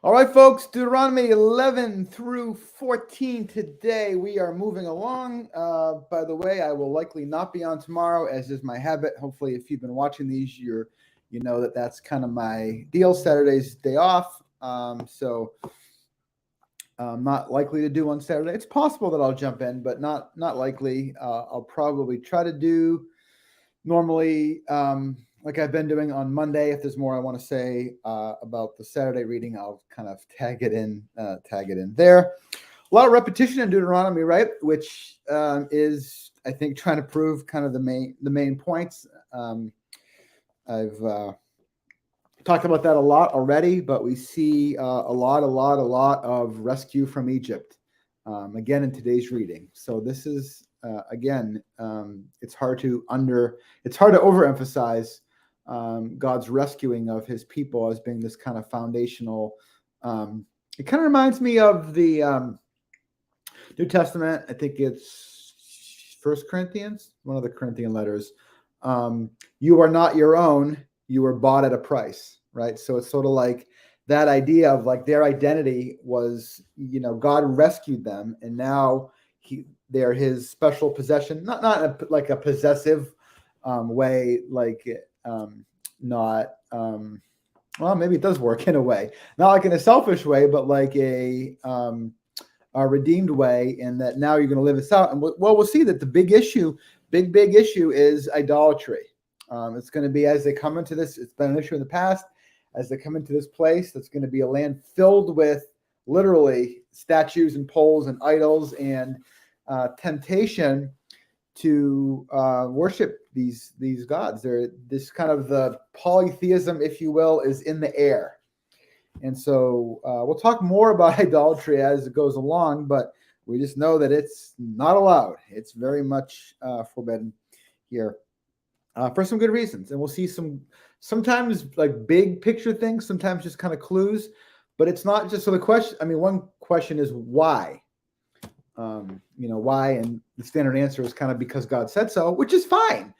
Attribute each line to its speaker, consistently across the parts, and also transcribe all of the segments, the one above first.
Speaker 1: All right, folks, Deuteronomy 11 through 14 today. We are moving along. By the way, I will likely not be on tomorrow, as is my habit. Hopefully, if you've been watching these, you know that that's kind of my deal. Saturday's day off. So I'm not likely to do on Saturday. It's possible that I'll jump in, but not likely. I'll probably try to do normally like I've been doing on Monday. If there's more I want to say about the Saturday reading, I'll kind of tag it in there. A lot of repetition in Deuteronomy, right? Which is, I think, trying to prove kind of the main points. I've talked about that a lot already, but we see a lot of rescue from Egypt again in today's reading. So this is again, it's hard to overemphasize God's rescuing of His people as being this kind of foundational. It kind of reminds me of the New Testament. I think it's First Corinthians, one of the Corinthian letters. You are not your own; you were bought at a price, right? So it's sort of like that idea of like their identity was, God rescued them, and now they're His special possession. Not like a possessive way, like not well, maybe it does work in a way, not like in a selfish way, but like a redeemed way, in that now you're going to live this out. And we'll see that the big issue is idolatry. It's going to be, as they come into this, it's been an issue in the past, as they come into this place, that's going to be a land filled with literally statues and poles and idols and temptation to worship these gods. They're this kind of the polytheism, if you will, is in the air. And so we'll talk more about idolatry as it goes along, but we just know that it's not allowed. It's very much forbidden here for some good reasons. And we'll see sometimes like big picture things, sometimes just kind of clues, but it's not just, so the question, one question is why? Why? And the standard answer is kind of because God said so, which is fine.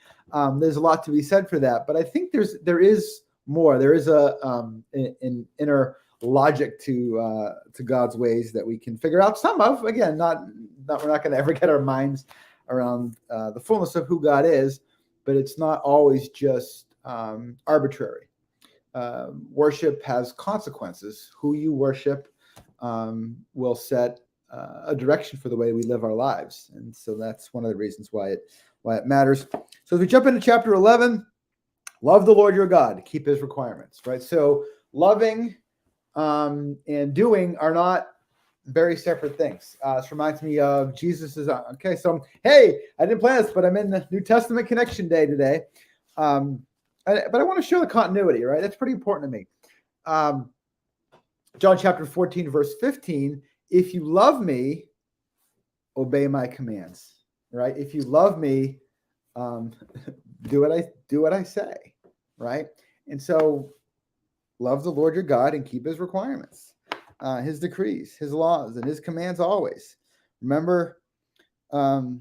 Speaker 1: There's a lot to be said for that, but I think there is more. There is an inner logic to God's ways that we can figure out some of. Again, not we're not going to ever get our minds around the fullness of who God is, but it's not always just arbitrary. Worship has consequences. Who you worship will set a direction for the way we live our lives, and so that's one of the reasons why it matters. So as we jump into chapter 11, love the Lord your God, keep His requirements. Right. So loving and doing are not very separate things. This reminds me of Jesus's. Okay, so hey, I didn't plan this, but I'm in the New Testament Connection Day today. But I want to show the continuity. Right, that's pretty important to me. John chapter 14, verse 15. If you love me, obey my commands. Right? If you love me, do what I say. Right? And so, love the Lord your God and keep His requirements, His decrees, His laws, and His commands always. Remember. There's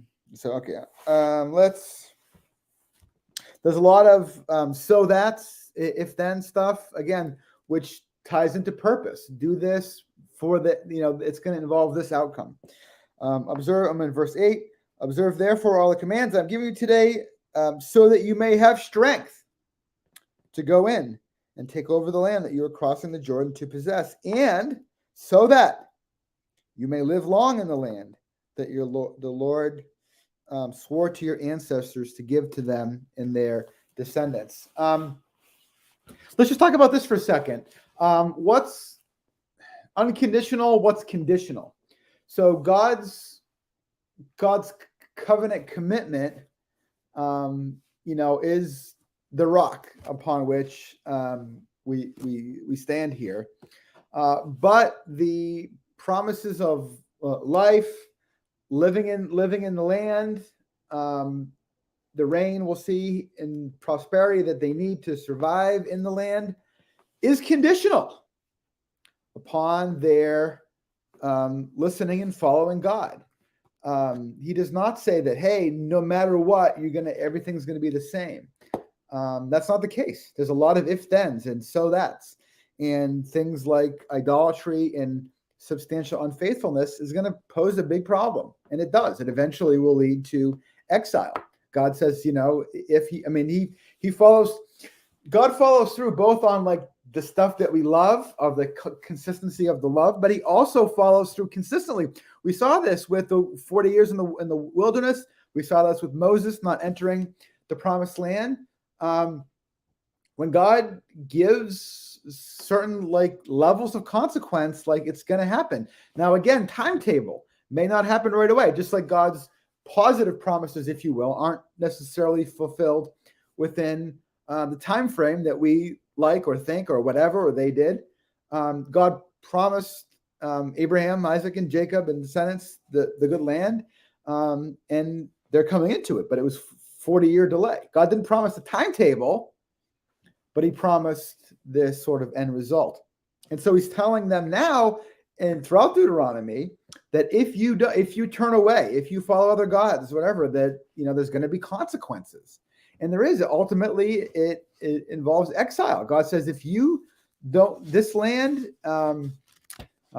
Speaker 1: a lot of so that's if then stuff again, which ties into purpose. Do this for the, it's going to involve this outcome. Observe, I'm in verse 8. Observe therefore all the commands I'm giving you today, so that you may have strength to go in and take over the land that you are crossing the Jordan to possess, and so that you may live long in the land that the Lord swore to your ancestors to give to them and their descendants. Let's just talk about this for a second. What's unconditional? What's conditional? So God's covenant commitment, is the rock upon which we stand here. But the promises of life, living in the land, the rain we'll see, in prosperity that they need to survive in the land, is conditional upon their listening and following God. He does not say that, hey, no matter what, everything's gonna be the same. That's not the case. There's a lot of if thens and so that's. and things like idolatry and substantial unfaithfulness is going to pose a big problem. And it does. It eventually will lead to exile. God says, God follows through both on like the stuff that we love, of the consistency of the love, but he also follows through consistently. We saw this with the 40 years in the wilderness. We saw this with Moses not entering the promised land. When God gives certain like levels of consequence, like it's going to happen. Now, again, timetable may not happen right away, just like God's positive promises, if you will, aren't necessarily fulfilled within the time frame that we like or think or whatever, or they did. God promised Abraham, Isaac, and Jacob and descendants the good land, and they're coming into it, but it was 40-year delay. God didn't promise a timetable, but he promised this sort of end result. And so he's telling them now and throughout Deuteronomy that if you turn away, if you follow other gods, whatever, that there's going to be consequences. And there is. Ultimately, it involves exile. God says, if you don't, this land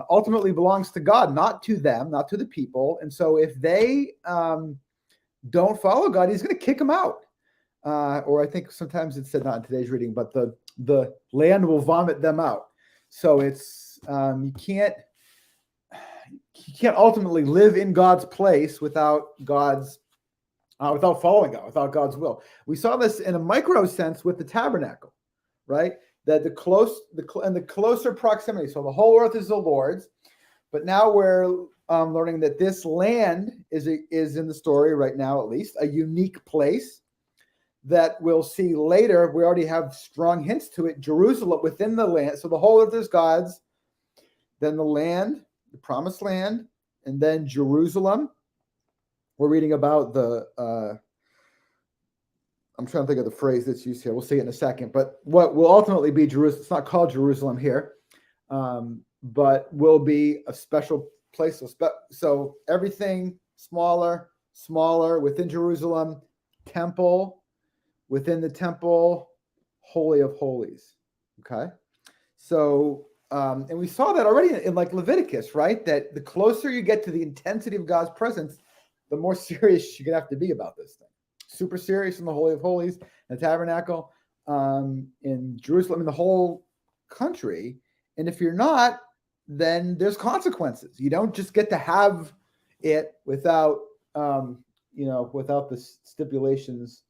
Speaker 1: ultimately belongs to God, not to them, not to the people. And so if they don't follow God, he's going to kick them out. Or I think sometimes it's said, not in today's reading, but the land will vomit them out. So it's you can't ultimately live in God's place without following God, without God's will. We saw this in a micro sense with the tabernacle, right? That the closer proximity. So the whole earth is the Lord's, but now we're learning that this land is in the story right now, at least, a unique place that we'll see later. We already have strong hints to it. Jerusalem within the land. So the whole earth is God's, then the land, the promised land, and then Jerusalem. We're reading about I'm trying to think of the phrase that's used here. We'll see it in a second. But what will ultimately be Jerusalem, it's not called Jerusalem here, but will be a special place. So everything smaller within Jerusalem, temple, within the temple, Holy of Holies. Okay. So, and we saw that already in like Leviticus, right? That the closer you get to the intensity of God's presence, the more serious you're going to have to be about this thing. Super serious in the Holy of Holies, in the tabernacle, in Jerusalem, in the whole country. And if you're not, then there's consequences. You don't just get to have it without, without the stipulations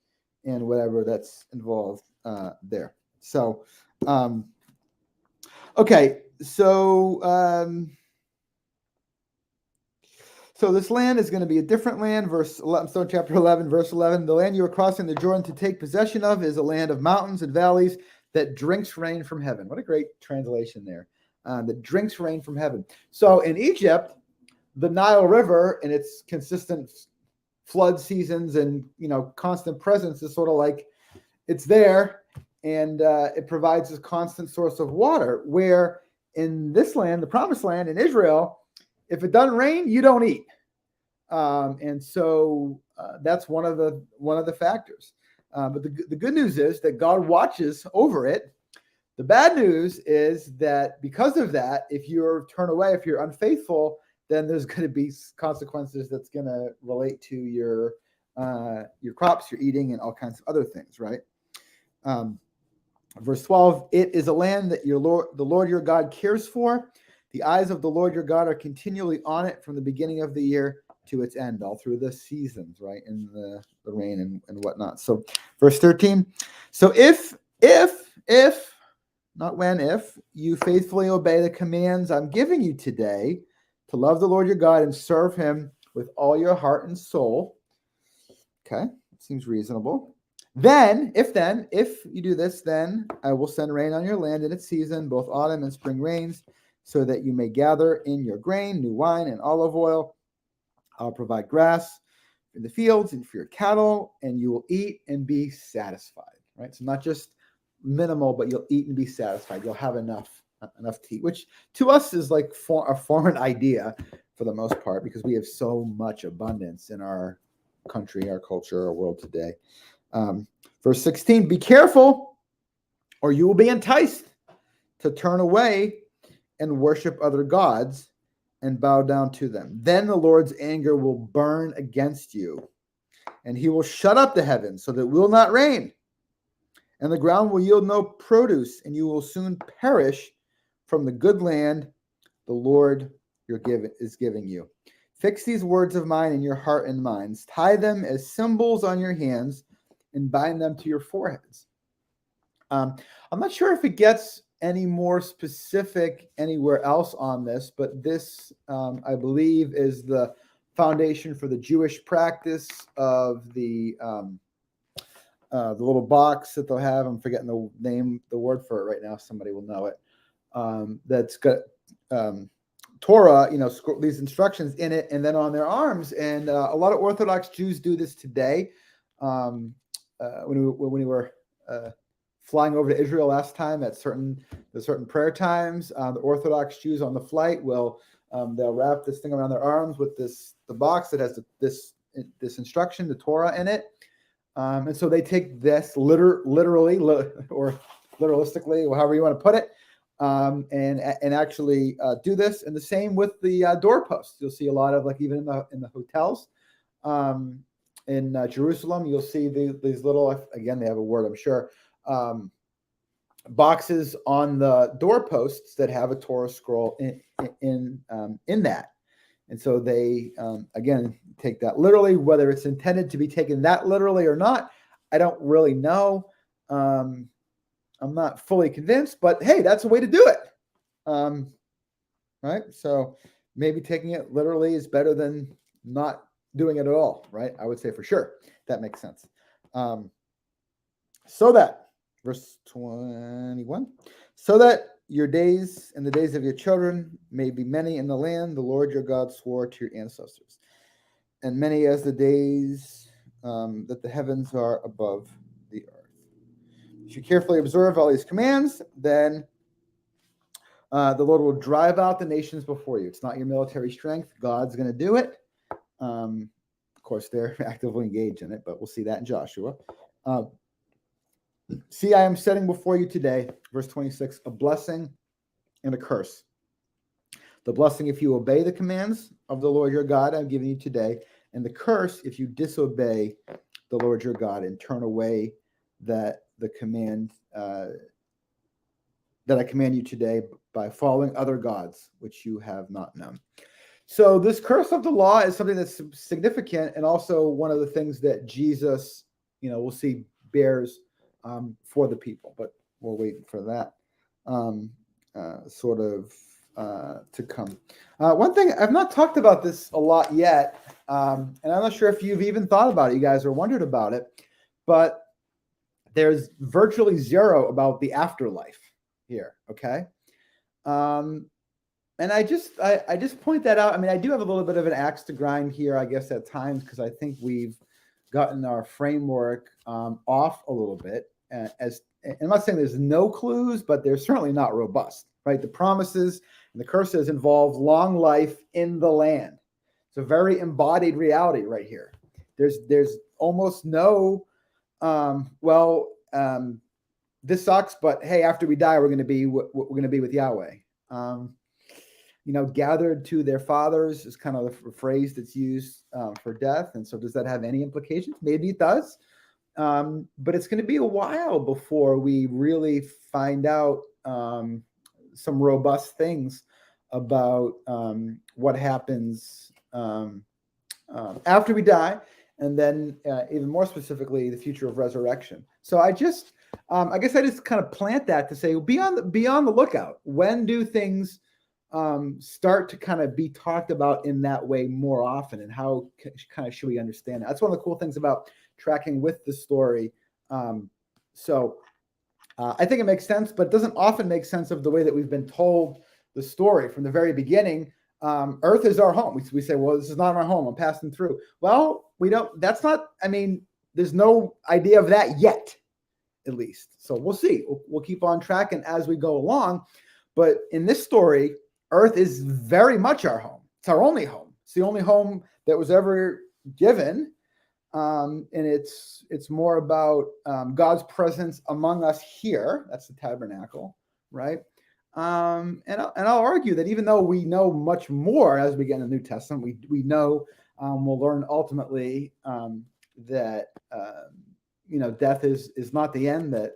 Speaker 1: and whatever that's involved there. So, okay. So this land is going to be a different land. Chapter 11, verse 11. The land you are crossing the Jordan to take possession of is a land of mountains and valleys that drinks rain from heaven. What a great translation there. That drinks rain from heaven. So in Egypt, the Nile River and its consistent flood seasons and constant presence is sort of like it's there, and it provides a constant source of water. Where in this land, the Promised Land in Israel, if it doesn't rain, you don't eat, and so that's one of the factors. But the good news is that God watches over it. The bad news is that because of that, if you turn away, if you're unfaithful, then there's going to be consequences that's going to relate to your crops, your eating, and all kinds of other things, right? Verse 12: It is a land that the Lord your God cares for. The eyes of the Lord your God are continually on it from the beginning of the year to its end, all through the seasons, right? And the rain and whatnot. So verse 13. So if, not when, if you faithfully obey the commands I'm giving you today to love the Lord your God and serve him with all your heart and soul. Okay. Seems reasonable. Then, if you do this, then I will send rain on your land in its season, both autumn and spring rains, so that you may gather in your grain, new wine, and olive oil. I'll provide grass in the fields and for your cattle, and you will eat and be satisfied. Right? So not just minimal, but you'll eat and be satisfied. You'll have enough to eat, which to us is like a foreign idea for the most part, because we have so much abundance in our country, our culture, our world today. Verse 16, be careful or you will be enticed to turn away and worship other gods and bow down to them. Then the Lord's anger will burn against you, and he will shut up the heavens so that it will not rain, and the ground will yield no produce, and you will soon perish from the good land the Lord is giving you. Fix these words of mine in your heart and minds. Tie them as symbols on your hands and bind them to your foreheads. I'm not sure if it gets any more specific anywhere else on this, but this, I believe, is the foundation for the Jewish practice of the little box that they'll have. I'm forgetting the word for it right now. Somebody will know it. That's got Torah, these instructions in it, and then on their arms. And a lot of Orthodox Jews do this today. When we were flying over to Israel last time at certain prayer times, the Orthodox Jews on the flight they'll wrap this thing around their arms with the box that has this instruction, the Torah in it. And so they take this literally or literalistically, or however you want to put it, and actually do this. And the same with the doorposts. You'll see a lot of, like, even in the hotels in Jerusalem, you'll see these little, again, they have a word, I'm sure, boxes on the doorposts that have a Torah scroll in that. And so they, again, take that literally. Whether it's intended to be taken that literally or not, I don't really know. I'm not fully convinced, but hey, that's a way to do it. Right? So maybe taking it literally is better than not doing it at all, right? I would say for sure. That makes sense. So that, verse 21, so that your days and the days of your children may be many in the land the Lord your God swore to your ancestors, and many as the days that the heavens are above the earth. If you carefully observe all these commands, then the Lord will drive out the nations before you. It's not your military strength. God's going to do it. Of course, they're actively engaged in it, but we'll see that in Joshua. See, I am setting before you today, verse 26, a blessing and a curse. The blessing if you obey the commands of the Lord your God I'm giving you today, and the curse if you disobey the Lord your God and turn away the command that I command you today by following other gods which you have not known. So this curse of the law is something that's significant, and also one of the things that Jesus, we'll see bears for the people, but we're waiting for that to come. One thing, I've not talked about this a lot yet, and I'm not sure if you've even thought about it, you guys, or wondered about it, but there's virtually zero about the afterlife here, okay? And I just point that out. I mean, I do have a little bit of an axe to grind here, I guess, at times, because I think we've gotten our framework off a little bit. I'm not saying there's no clues, but they're certainly not robust, right? The promises and the curses involve long life in the land. It's a very embodied reality right here. There's almost no, this sucks, but hey, after we die, we're going to be with Yahweh. Gathered to their fathers is kind of the phrase that's used for death. And so does that have any implications? Maybe it does. But it's going to be a while before we really find out some robust things about what happens after we die, and then even more specifically, the future of resurrection. So I guess I just kind of plant that to say, be on the lookout. When do things start to kind of be talked about in that way more often, and how kind of should we understand that? That's one of the cool things about tracking with the story. So I think it makes sense, but it doesn't often make sense of the way that we've been told the story from the very beginning. Earth is our home. We say, well, this is not our home. I'm passing through. Well, there's no idea of that yet, at least. So we'll see. We'll keep on tracking as we go along. But in this story, Earth is very much our home. It's our only home. It's the only home that was ever given. And it's more about God's presence among us here. That's the tabernacle, right? I'll argue that even though we know much more as we get in the New Testament, we know we'll learn ultimately that death is not the end. That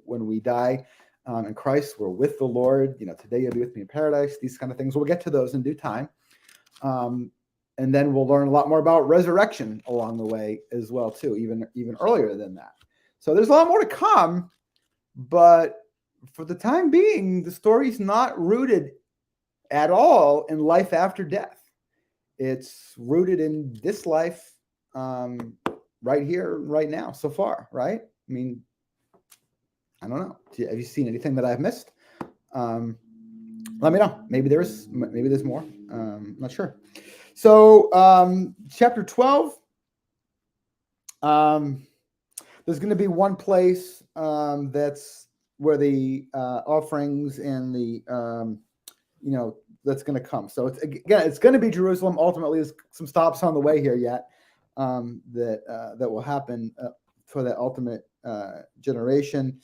Speaker 1: when we die in Christ, we're with the Lord. Today you'll be with me in paradise. These kind of things. We'll get to those in due time, and then we'll learn a lot more about resurrection along the way as well too. Even earlier than that. So there's a lot more to come, but for the time being, the story's not rooted at all in life after death. It's rooted in this life right here, right now, so far, right? I mean, I don't know. Have you seen anything that I've missed? Let me know. Maybe there's more. I'm not sure. So chapter 12, there's going to be one place that's where the offerings and the that's going to come. So it's going to be Jerusalem. Ultimately, there's some stops on the way here yet that will happen for that ultimate generation.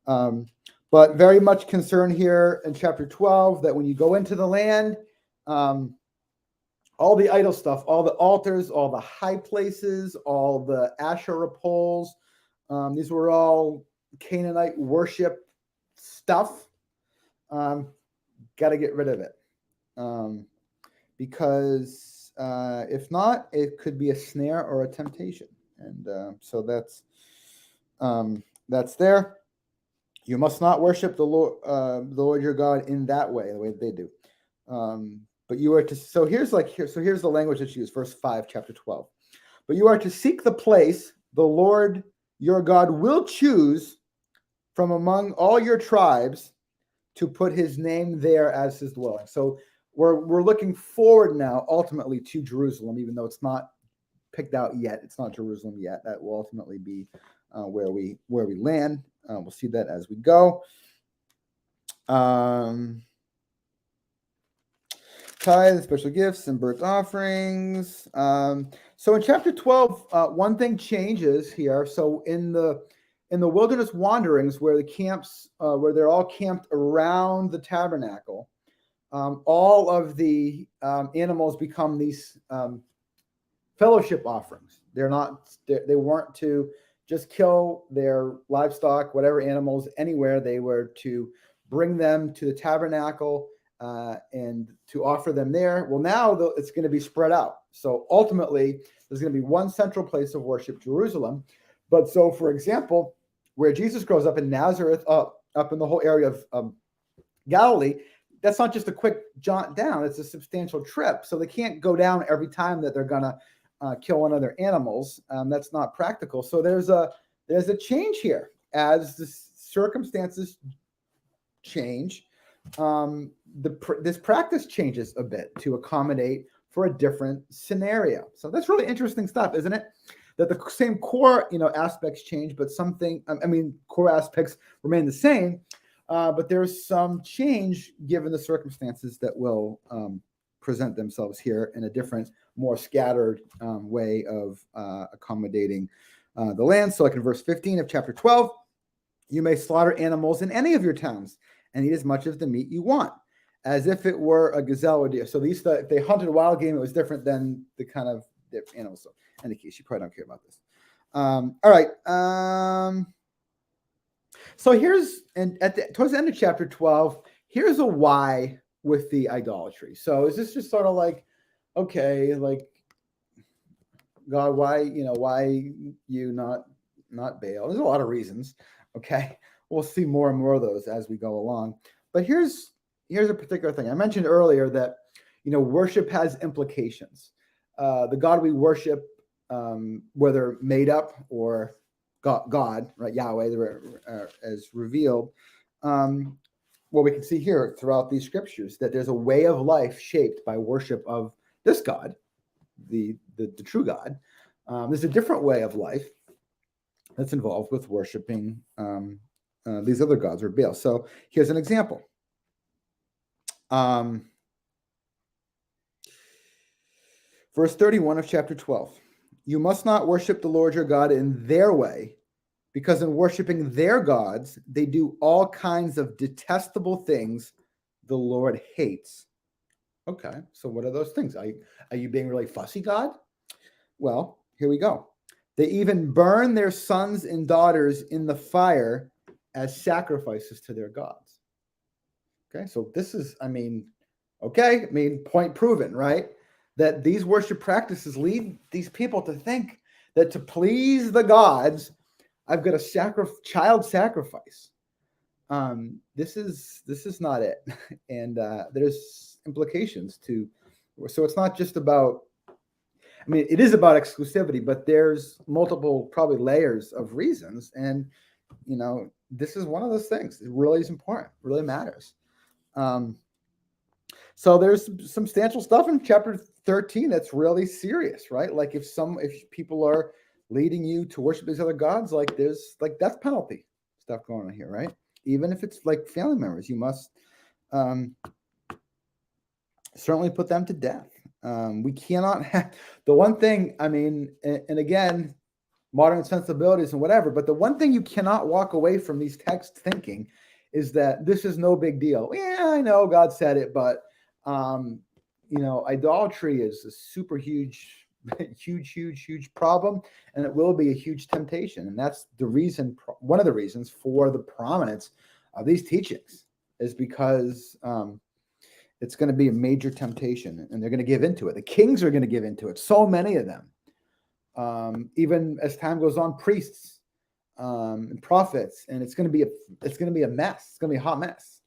Speaker 1: But very much concerned here in chapter 12 that when you go into the land, all the idol stuff, all the altars, all the high places, all the Asherah poles, these were all Canaanite worship stuff. Got to get rid of it. Because if not, it could be a snare or a temptation. And so that's there. You must not worship the Lord your God in that way, the way that they do. But you are to. So here's the language that's used, verse 5, chapter 12. But you are to seek the place the Lord your God will choose from among all your tribes to put his name there as his dwelling. So we're looking forward now, ultimately, to Jerusalem, even though it's not picked out yet. It's not Jerusalem yet. That will ultimately be where we land. We'll see that as we go. Tithes, special gifts, and burnt offerings. So in chapter 12, one thing changes here. So in the wilderness wanderings, where the camps, where they're all camped around the tabernacle, all of the animals become these fellowship offerings. They weren't to just kill their livestock, whatever animals, anywhere. They were to bring them to the tabernacle and to offer them there. Well, now it's going to be spread out. So ultimately, there's going to be one central place of worship, Jerusalem. But so, for example, where Jesus grows up in Nazareth, up in the whole area of Galilee, that's not just a quick jaunt down. It's a substantial trip. So they can't go down every time that they're going to kill one of their animals. That's not practical. So there's a change here as the circumstances change. This practice changes a bit to accommodate for a different scenario. So that's really interesting stuff, isn't it? That the same core, aspects change, but core aspects remain the same. But there's some change given the circumstances that will present themselves here in a different, more scattered way of accommodating the land. So like in verse 15 of chapter 12, you may slaughter animals in any of your towns and eat as much of the meat you want, as if it were a gazelle or deer. So if they hunted wild game, it was different than the kind of animals. So in any case, you probably don't care about this. All right. So here's, and towards the end of chapter 12, here's a why with the idolatry. So is this just sort of like, okay, like, God, why you not Baal? There's a lot of reasons. Okay, we'll see more and more of those as we go along. But here's a particular thing. I mentioned earlier that worship has implications. The God we worship, whether made up or God, right, Yahweh, as revealed. Well, we can see here throughout these scriptures that there's a way of life shaped by worship of this God, the true God. There's a different way of life that's involved with worshiping these other gods or Baal. So here's an example. Verse 31 of chapter 12. You must not worship the Lord your God in their way, because in worshiping their gods, they do all kinds of detestable things the Lord hates. Okay, so what are those things? Are you being really fussy, God? Well, here we go. They even burn their sons and daughters in the fire as sacrifices to their gods. Okay, so this is, point proven, right? That these worship practices lead these people to think that to please the gods, I've got a child sacrifice. This is not it, and there's implications to. So it's not just about. It is about exclusivity, but there's multiple probably layers of reasons, and this is one of those things. It really is important. It really matters. So there's some substantial stuff in chapter 13 that's really serious, right? Like if people are leading you to worship these other gods, there's death penalty stuff going on here, right? Even if it's like family members, you must certainly put them to death. We cannot have the one thing, and again, modern sensibilities and whatever, but the one thing you cannot walk away from these texts thinking is that this is no big deal. Yeah, I know God said it, but idolatry is a super huge problem, and it will be a huge temptation. And that's the reason, one of the reasons for the prominence of these teachings is because it's going to be a major temptation, and they're going to give into it. The kings are going to give into it. So many of them. Even as time goes on, priests and prophets, and it's going to be a mess. It's going to be a hot mess.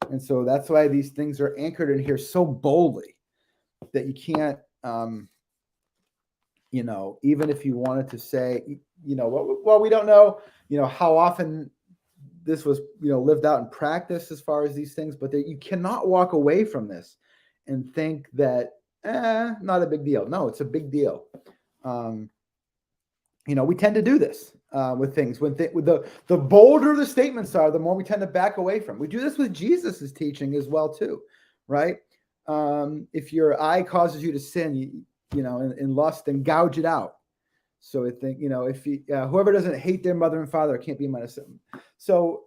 Speaker 1: And so that's why these things are anchored in here so boldly that you can't, even if you wanted to say, well, we don't know, how often this was, lived out in practice as far as these things, but that you cannot walk away from this and think that, not a big deal. No, it's a big deal. We tend to do this with things. With the bolder the statements are, the more we tend to back away from. We do this with Jesus's teaching as well too, right? If your eye causes you to sin, in lust, then gouge it out. So I think if whoever doesn't hate their mother and father can't be my son. So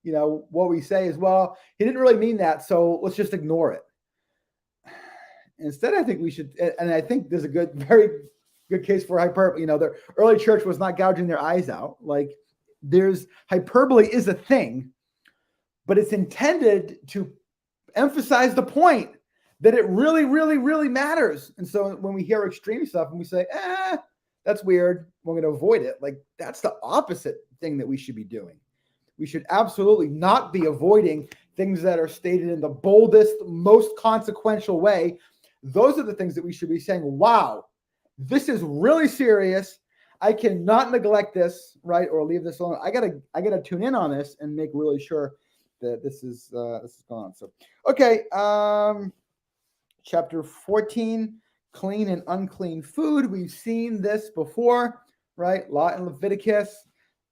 Speaker 1: what we say is, well, he didn't really mean that, so let's just ignore it. Instead, I think we should, and I think there's a very good case for hyperbole. The early church was not gouging their eyes out. Like there's hyperbole is a thing, but it's intended to emphasize the point that it really, really, really matters. And so when we hear extreme stuff and we say, that's weird, we're going to avoid it. Like that's the opposite thing that we should be doing. We should absolutely not be avoiding things that are stated in the boldest, most consequential way. Those are the things that we should be saying, wow, this is really serious. I cannot neglect this, right? Or leave this alone. I gotta tune in on this and make really sure that this is going on. So, okay. Chapter 14, clean and unclean food. We've seen this before, right? Law in Leviticus.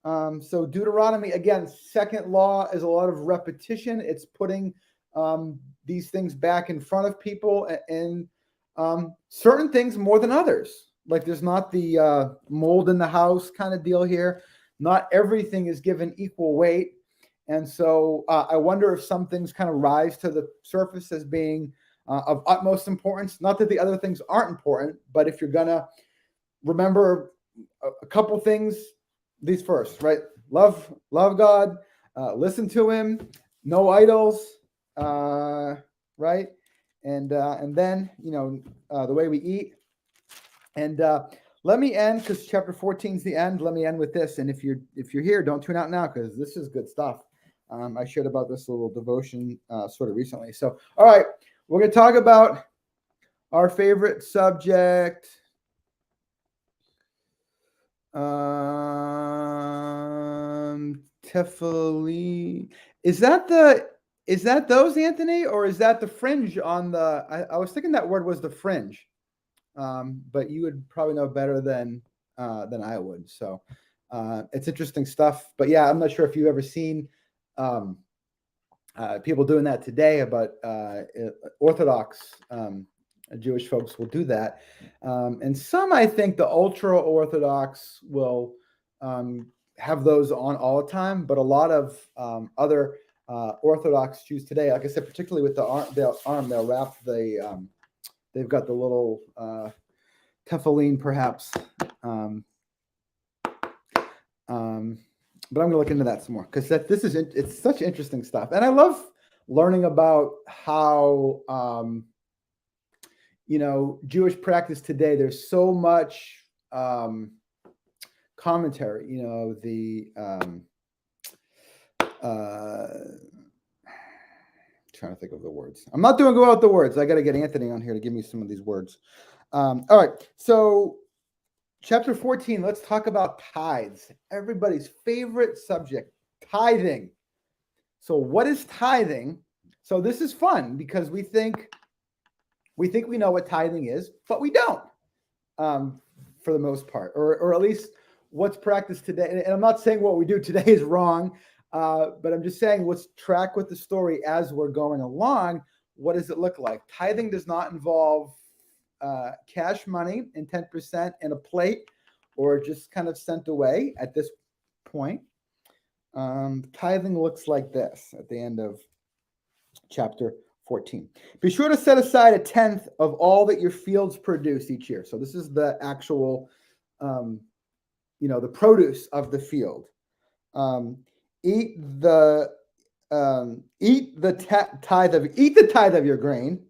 Speaker 1: So Deuteronomy, again, second law is a lot of repetition. It's putting these things back in front of people, and certain things more than others. Like there's not the mold in the house kind of deal here. Not everything is given equal weight. And so I wonder if some things kind of rise to the surface as being of utmost importance. Not that the other things aren't important, but if you're going to remember a couple things, these first, right? Love God, listen to him, no idols, right? And then, the way we eat. And let me end, because chapter 14 is the end. Let me end with this. And if you're here, don't tune out now, because this is good stuff. I shared about this little devotion sort of recently. So, all right, we're going to talk about our favorite subject. Tefillin. Is that those, Anthony, or is that the fringe on the? I was thinking that word was the fringe, but you would probably know better than I would. So it's interesting stuff. But yeah, I'm not sure if you've ever seen people doing that today. But Orthodox Jewish folks will do that, and some, I think, the ultra Orthodox will have those on all the time, but a lot of other Orthodox Jews today, like I said, particularly with the arm, they'll wrap they've got the little tefillin, perhaps. But I'm gonna look into that some more because it's such interesting stuff, and I love learning about how Jewish practice today. There's so much commentary. Trying to think of the words. I'm not doing well with the words. I got to get Anthony on here to give me some of these words. All right, so chapter 14, let's talk about tithes. Everybody's favorite subject, tithing. So what is tithing? So this is fun because we think we know what tithing is, but we don't, for the most part, or at least what's practiced today. And I'm not saying what we do today is wrong, but I'm just saying let's track with the story as we're going along. What does it look like? Tithing does not involve cash money and 10% in a plate or just kind of sent away at this point. Tithing looks like this at the end of chapter 14. Be sure to set aside a tenth of all that your fields produce each year. So this is the actual, the produce of the field. Eat the tithe of your grain,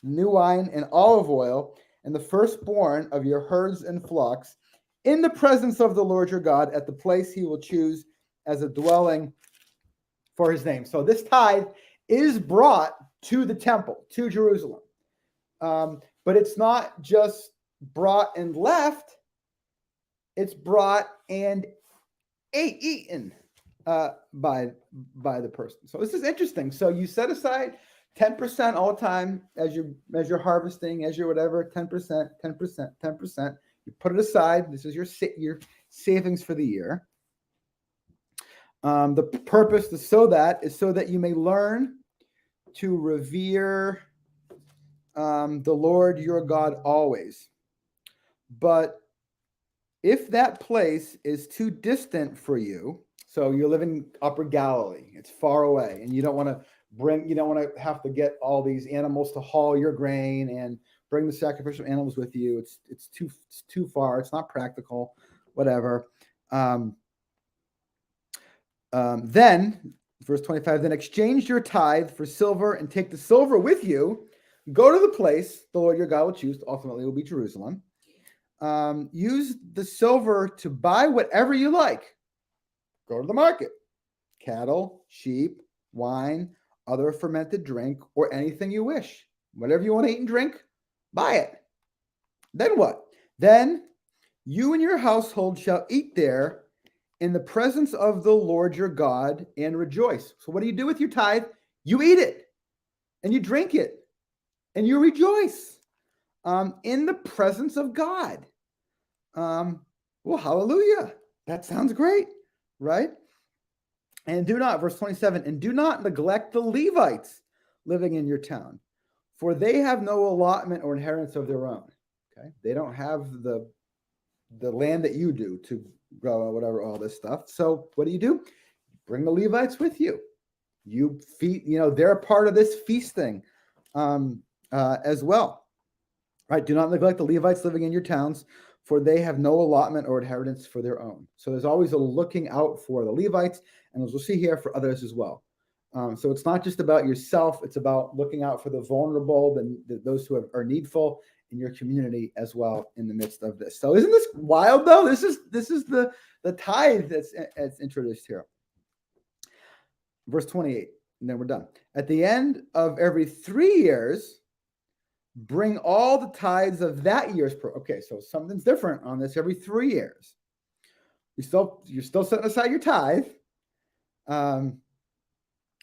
Speaker 1: new wine and olive oil, and the firstborn of your herds and flocks, in the presence of the Lord your God, at the place he will choose as a dwelling for his name. So this tithe is brought to the temple, to Jerusalem. But it's not just brought and left. It's brought and eaten by the person. So this is interesting. So you set aside 10% all the time as you're harvesting, as you're whatever, 10%, 10%, 10%. You put it aside. This is your savings for the year. The purpose to sow that is so that you may learn to revere the Lord your God always. But if that place is too distant for you, so you're living Upper Galilee, it's far away, and you don't want to have to get all these animals to haul your grain and bring the sacrificial animals with you. It's too far. It's not practical, whatever. Then, verse 25, then exchange your tithe for silver and take the silver with you. Go to the place the Lord your God will choose. Ultimately, it will be Jerusalem. Use the silver to buy whatever you like. Go to the market. Cattle, sheep, wine, other fermented drink, or anything you wish. Whatever you want to eat and drink, buy it. Then what? Then you and your household shall eat there in the presence of the Lord your God and rejoice. So what do you do with your tithe? You eat it and you drink it and you rejoice in the presence of God. Well, hallelujah. That sounds great, right? And verse 27, and do not neglect the Levites living in your town, for they have no allotment or inheritance of their own. Okay. They don't have the land that you do to grow whatever, all this stuff. So what do? Bring the Levites with you. You feed, they're a part of this feasting as well. Right? Do not neglect the Levites living in your towns, for they have no allotment or inheritance for their own. So there's always a looking out for the Levites, and as we'll see here, for others as well. So it's not just about yourself. It's about looking out for the vulnerable, those who are needful in your community as well in the midst of this. So isn't this wild though? This is the tithe that's introduced here. Verse 28, and then we're done. At the end of every 3 years, bring all the tithes of that year's okay, so something's different on this every 3 years. You're still setting aside your tithe.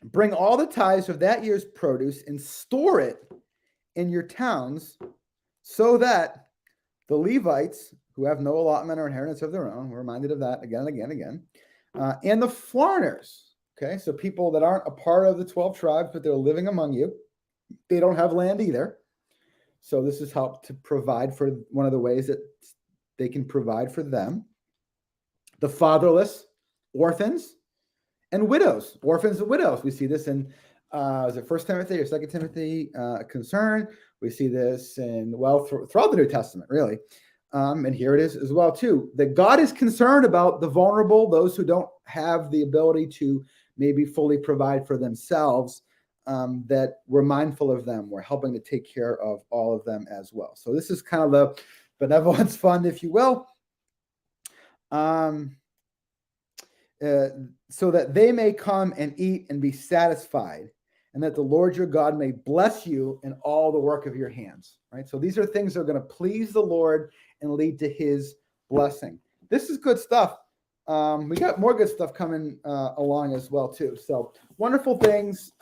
Speaker 1: Bring all the tithes of that year's produce and store it in your towns, so that the Levites, who have no allotment or inheritance of their own, we're reminded of that again and again and again, and the foreigners, okay, so people that aren't a part of the 12 tribes, but they're living among you, they don't have land either. So this is help to provide for one of the ways that they can provide for them. The fatherless, orphans and widows. Orphans and widows. We see this in is it 1 Timothy or 2 Timothy concern. We see this in, well, throughout the New Testament, really. And here it is as well, too, that God is concerned about the vulnerable, those who don't have the ability to maybe fully provide for themselves, that we're mindful of them. We're helping to take care of all of them as well. So this is kind of the benevolence fund, if you will, so that they may come and eat and be satisfied, and that the Lord your God may bless you in all the work of your hands, right? So these are things that are going to please the Lord and lead to his blessing. This is good stuff. We got more good stuff coming along as well, too. So wonderful things.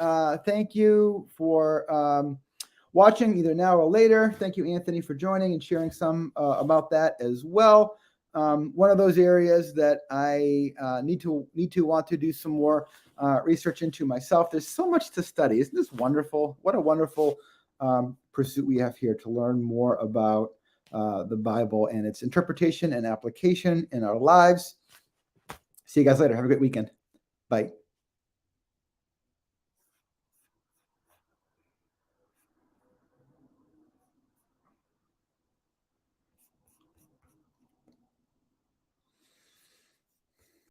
Speaker 1: Thank you for watching either now or later. Thank you, Anthony, for joining and sharing some about that as well. One of those areas that I need to want to do some more research into myself. There's so much to study. Isn't this wonderful? What a wonderful pursuit we have here to learn more about the Bible and its interpretation and application in our lives. See you guys later. Have a great weekend. Bye.